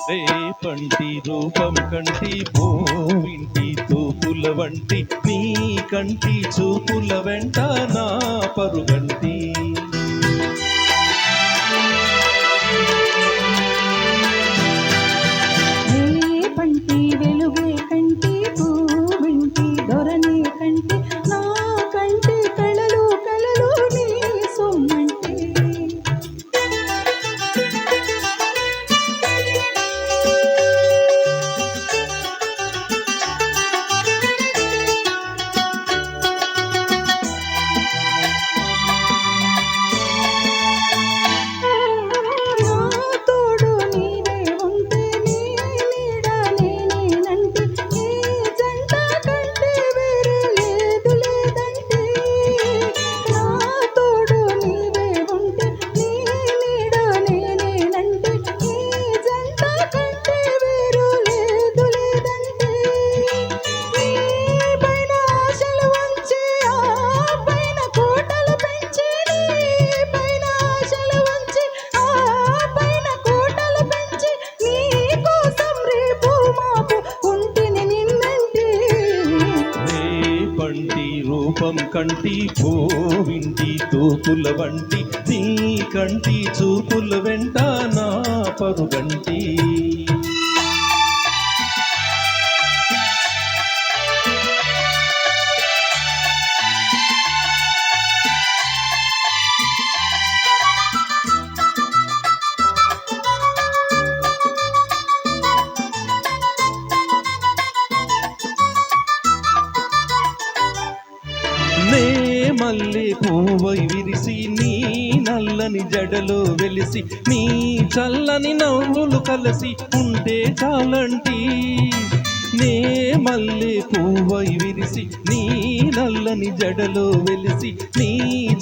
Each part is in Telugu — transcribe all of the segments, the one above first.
రేపంటి రూపం కంటి భూమింటి తూపుల వంటి నీ కంటి చూపుల వెంట నా పరుగంటి రేపంటి వెలుగే కంటి భూమింటి దొరనే కంటి నా కంటి కళలు కళలు నీ సొమ్మంటి రూపం కంటి భూవింటి తూపుల వంటి నీ కంటి చూపుల వెంట నా పరుగంటి నే మల్లె పువ్వై విరిసి నీ నల్లని జడలో వెలిసి నీ చల్లని నవ్వులు కలసి ఉంటే చాలంటి నే మల్లె పువ్వై విరిసి నీ నల్లని జడలో వెలిసి నీ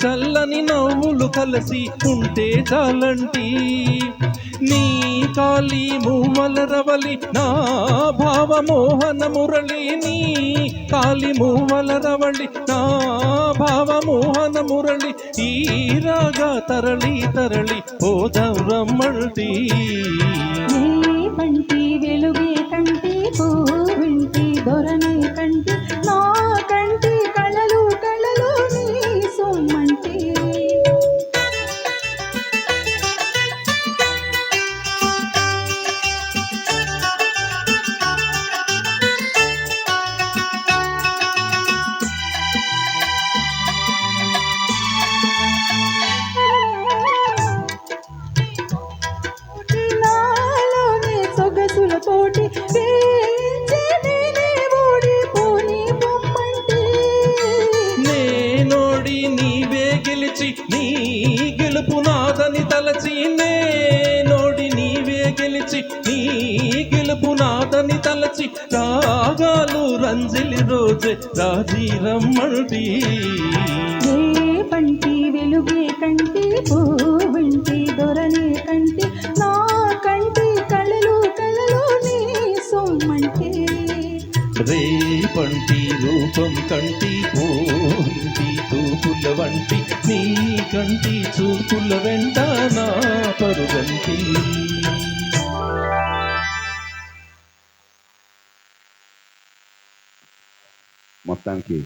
చల్లని నవ్వులు కలసి ఉంటే చాలంటి నీ కాళీ మూవల రవలి నా భావమోహన మురళి నీ కాళీ మూవల రవళి నా భావమోహన మురళి ఈ రాగా తరళి తరళి పోదాం రమ్మంటి పంటి వెలుగే కంటి పూవింటి దొరనే కంటి నా కంటి కళలు కళలు నీ సొమ్మంటి పోటీ నేనోడి నీవే గెలిచి నీ గెలుపు నాదని తలచి నేనోడి నీవే గెలిచి నీ గెలుపు నాదని తలచి రాగాలు రంజిలి రోజే రాజీ రమ్మంటి పంటి వెలుగే కంటి పూవింటి దొరనే కంటి నా కంటి కళలు కళలు నీ సొమ్మంటి రేపంటి రూపం కంటి భూమింటి తూపుల వంటి నీ కంటి చూపుల వెంట నా పరుగంటి మొత్తానికి